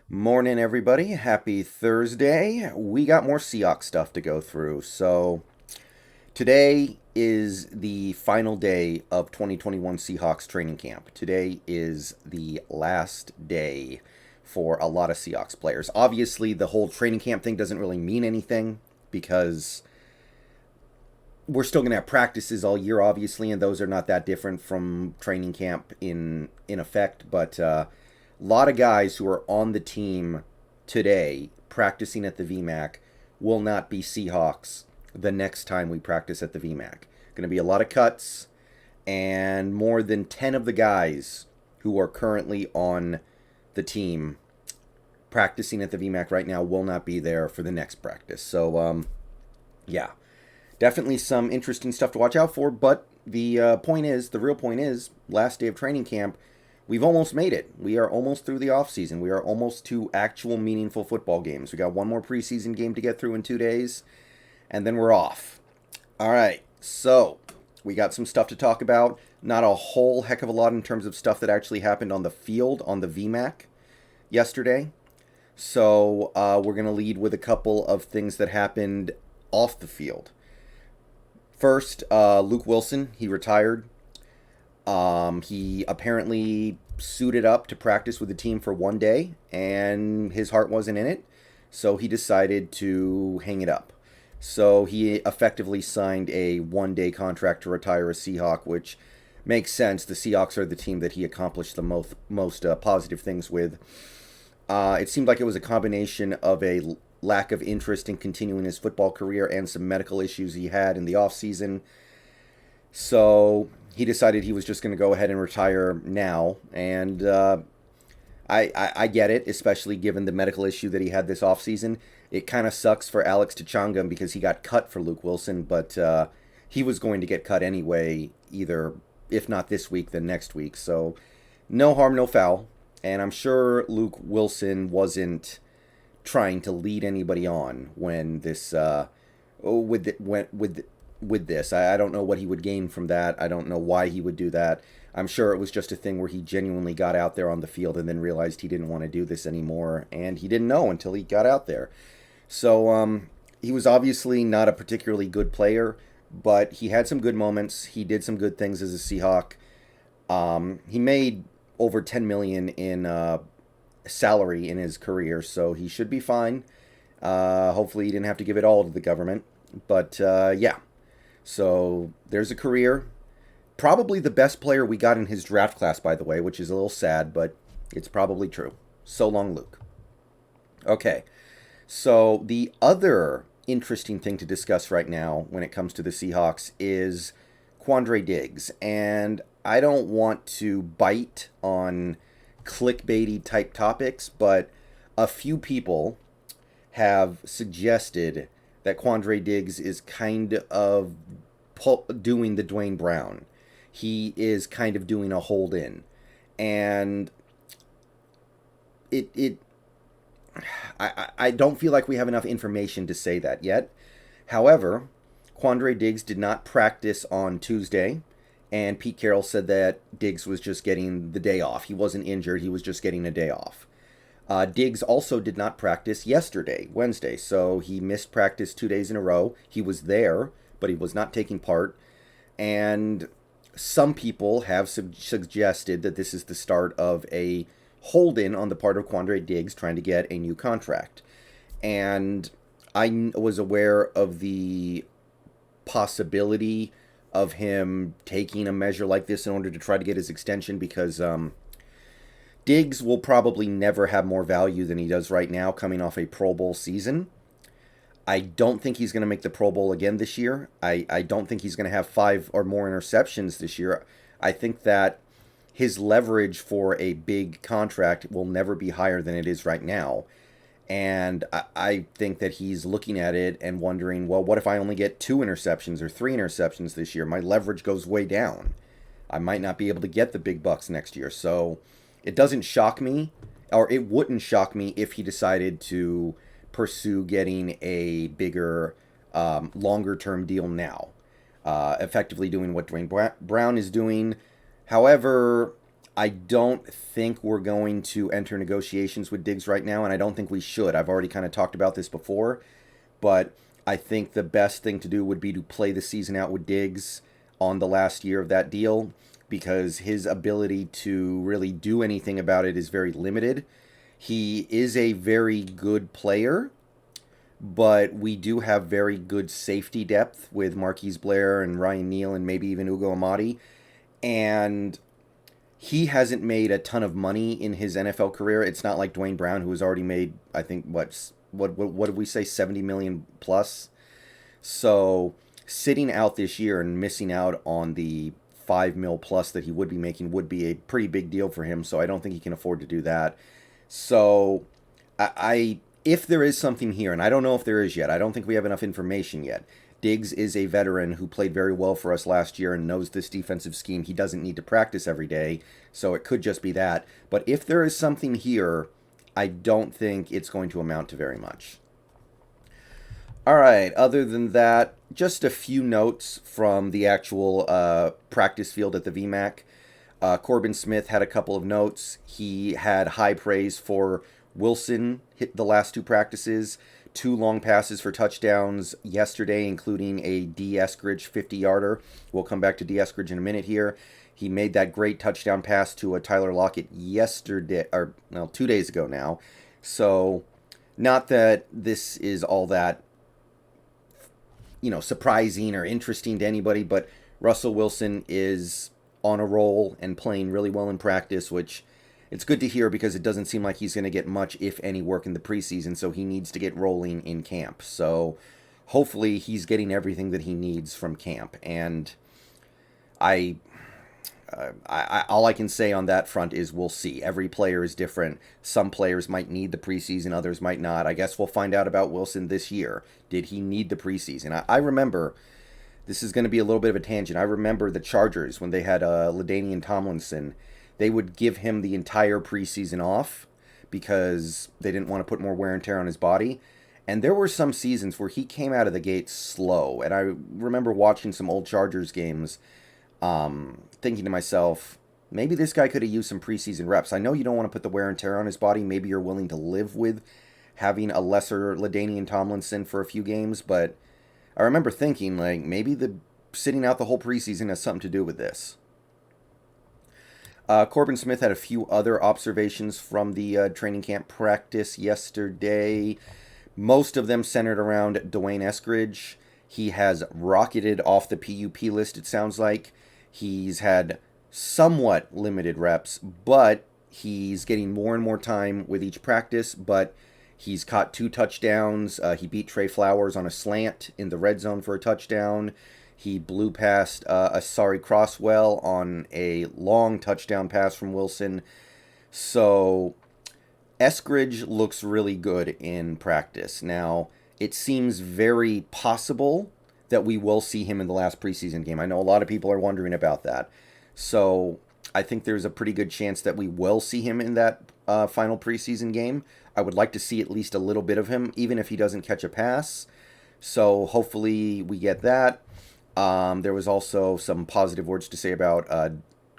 Morning, everybody. Happy Thursday. We got more Seahawks stuff to go through. So, today is the final day of 2021 Seahawks training camp. Today is the last day for a lot of Seahawks players. Obviously, the whole training camp thing doesn't really mean anything because we're still going to have practices all year, obviously, and those are not that different from training camp in effect. But a lot of guys who are on the team today practicing at the VMAC will not be Seahawks the next time we practice at the VMAC. Going to be a lot of cuts, and more than 10 of the guys who are currently on the team practicing at the VMAC right now will not be there for the next practice. So, yeah, definitely some interesting stuff to watch out for. But the real point is, last day of training camp, we've almost made it. We are almost through the offseason. We are almost to actual meaningful football games. We got one more preseason game to get through in 2 days, and then we're off. All right, so we got some stuff to talk about. Not a whole heck of a lot in terms of stuff that actually happened on the field on the VMAC yesterday. So we're going to lead with a couple of things that happened off the field. First, Luke Willson, he retired. He apparently suited up to practice with the team for one day, and his heart wasn't in it, so he decided to hang it up. So he effectively signed a one-day contract to retire a Seahawk, which makes sense. The Seahawks are the team that he accomplished the most positive things with. It seemed like it was a combination of a lack of interest in continuing his football career and some medical issues he had in the offseason. So he decided he was just going to go ahead and retire now. And I get it, especially given the medical issue that he had this offseason. It kind of sucks for Alex Tchanga because he got cut for Luke Willson, but he was going to get cut anyway, either, if not this week, then next week. So no harm, no foul. And I'm sure Luke Willson wasn't trying to lead anybody on when this with this. I don't know what he would gain from that. I don't know why he would do that. I'm sure it was just a thing where he genuinely got out there on the field and then realized he didn't want to do this anymore, and he didn't know until he got out there. So he was obviously not a particularly good player, but he had some good moments. He did some good things as a Seahawk. He made over $10 million in salary in his career, so he should be fine. Hopefully, he didn't have to give it all to the government. But yeah, so there's a career. Probably the best player we got in his draft class, by the way, which is a little sad, but it's probably true. So long, Luke. Okay, so the other interesting thing to discuss right now when it comes to the Seahawks is Quandre Diggs. And I don't want to bite on clickbaity type topics, but a few people have suggested that Quandre Diggs is kind of doing the Dwayne Brown. He is kind of doing a hold in. And I don't feel like we have enough information to say that yet. However, Quandre Diggs did not practice on Tuesday, and Pete Carroll said that Diggs was just getting the day off. He wasn't injured, he was just getting a day off. Diggs also did not practice yesterday, Wednesday, so he missed practice 2 days in a row. He was there, but he was not taking part. And some people have suggested that this is the start of a hold-in on the part of Quandre Diggs trying to get a new contract. And I was aware of the possibility of him taking a measure like this in order to try to get his extension because Diggs will probably never have more value than he does right now coming off a Pro Bowl season. I don't think he's going to make the Pro Bowl again this year. I don't think he's going to have 5 or more interceptions this year. I think that his leverage for a big contract will never be higher than it is right now. And I think that he's looking at it and wondering, well, what if I only get 2 interceptions or 3 interceptions this year? My leverage goes way down. I might not be able to get the big bucks next year. So it doesn't shock me, or it wouldn't shock me if he decided to pursue getting a bigger, longer-term deal now. Effectively doing what Dwayne Brown is doing. However, I don't think we're going to enter negotiations with Diggs right now, and I don't think we should. I've already kind of talked about this before, but I think the best thing to do would be to play the season out with Diggs on the last year of that deal, because his ability to really do anything about it is very limited. He is a very good player, but we do have very good safety depth with Marquise Blair and Ryan Neal and maybe even Ugo Amadi. And he hasn't made a ton of money in his NFL career. It's not like Dwayne Brown, who has already made, I think, what did we say, 70 million plus. So sitting out this year and missing out on the 5 mil plus that he would be making would be a pretty big deal for him. So I don't think he can afford to do that. So I if there is something here, and I don't know if there is yet, I don't think we have enough information yet. Diggs is a veteran who played very well for us last year and knows this defensive scheme. He doesn't need to practice every day, so it could just be that. But if there is something here, I don't think it's going to amount to very much. All right, other than that, just a few notes from the actual practice field at the VMAC. Corbin Smith had a couple of notes. He had high praise for Willson, hit the last two practices. 2 long passes for touchdowns yesterday, including a D. Eskridge 50-yarder. We'll come back to D. Eskridge in a minute here. He made that great touchdown pass to a Tyler Lockett yesterday, or 2 days ago now. So, not that this is all that, surprising or interesting to anybody, but Russell Wilson is on a roll and playing really well in practice, which it's good to hear because it doesn't seem like he's going to get much, if any, work in the preseason, so he needs to get rolling in camp. So hopefully he's getting everything that he needs from camp. And I all I can say on that front is we'll see. Every player is different. Some players might need the preseason, others might not. I guess we'll find out about Willson this year. Did he need the preseason? I remember, this is going to be a little bit of a tangent. I remember the Chargers when they had LaDainian Tomlinson. They would give him the entire preseason off because they didn't want to put more wear and tear on his body. And there were some seasons where he came out of the gate slow. And I remember watching some old Chargers games, thinking to myself, maybe this guy could have used some preseason reps. I know you don't want to put the wear and tear on his body. Maybe you're willing to live with having a lesser LaDainian Tomlinson for a few games. But I remember thinking, maybe the sitting out the whole preseason has something to do with this. Corbin Smith had a few other observations from the training camp practice yesterday. Most of them centered around Dwayne Eskridge. He has rocketed off the PUP list, it sounds like. He's had somewhat limited reps, but he's getting more and more time with each practice. But he's caught 2 touchdowns. He beat Trey Flowers on a slant in the red zone for a touchdown. He blew past Asari Crosswell on a long touchdown pass from Willson. So Eskridge looks really good in practice. Now, it seems very possible that we will see him in the last preseason game. I know a lot of people are wondering about that. So I think there's a pretty good chance that we will see him in that final preseason game. I would like to see at least a little bit of him, even if he doesn't catch a pass. So hopefully we get that. There was also some positive words to say about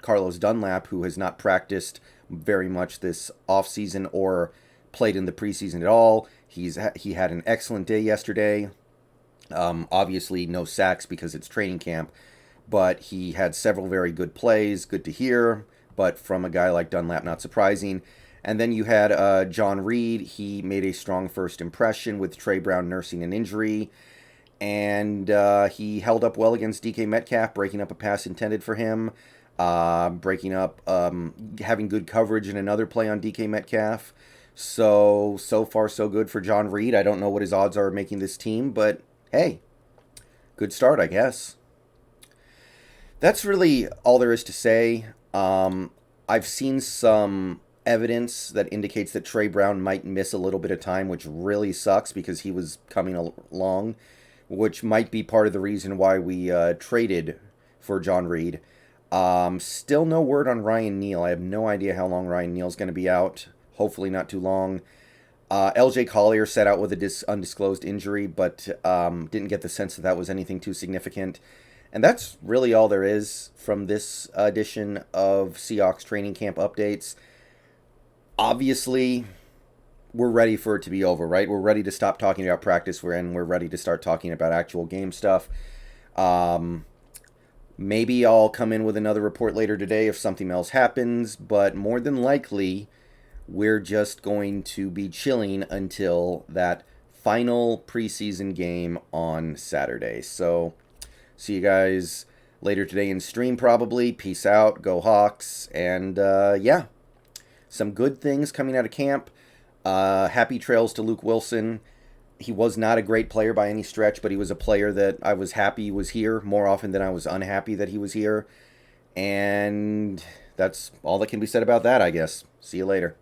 Carlos Dunlap, who has not practiced very much this offseason or played in the preseason at all. He had an excellent day yesterday. Obviously no sacks because it's training camp, but he had several very good plays. Good to hear, but from a guy like Dunlap, not surprising. And then you had John Reid. He made a strong first impression with Trey Brown nursing an injury. And he held up well against DK Metcalf, breaking up a pass intended for him, having good coverage in another play on DK Metcalf. So far, so good for John Reid. I don't know what his odds are of making this team, but hey, good start, I guess. That's really all there is to say. I've seen some evidence that indicates that Trey Brown might miss a little bit of time, which really sucks because he was coming along, which might be part of the reason why we traded for John Reid. Still no word on Ryan Neal. I have no idea how long Ryan Neal's going to be out. Hopefully not too long. LJ Collier set out with a undisclosed injury, but didn't get the sense that was anything too significant. And that's really all there is from this edition of Seahawks training camp updates. Obviously, we're ready for it to be over, right? We're ready to stop talking about practice, and we're ready to start talking about actual game stuff. Maybe I'll come in with another report later today if something else happens, but more than likely, we're just going to be chilling until that final preseason game on Saturday. So, see you guys later today in stream probably. Peace out. Go Hawks. And yeah, some good things coming out of camp. Happy trails to Luke Willson. He was not a great player by any stretch, but he was a player that I was happy was here more often than I was unhappy that he was here. And that's all that can be said about that, I guess. See you later.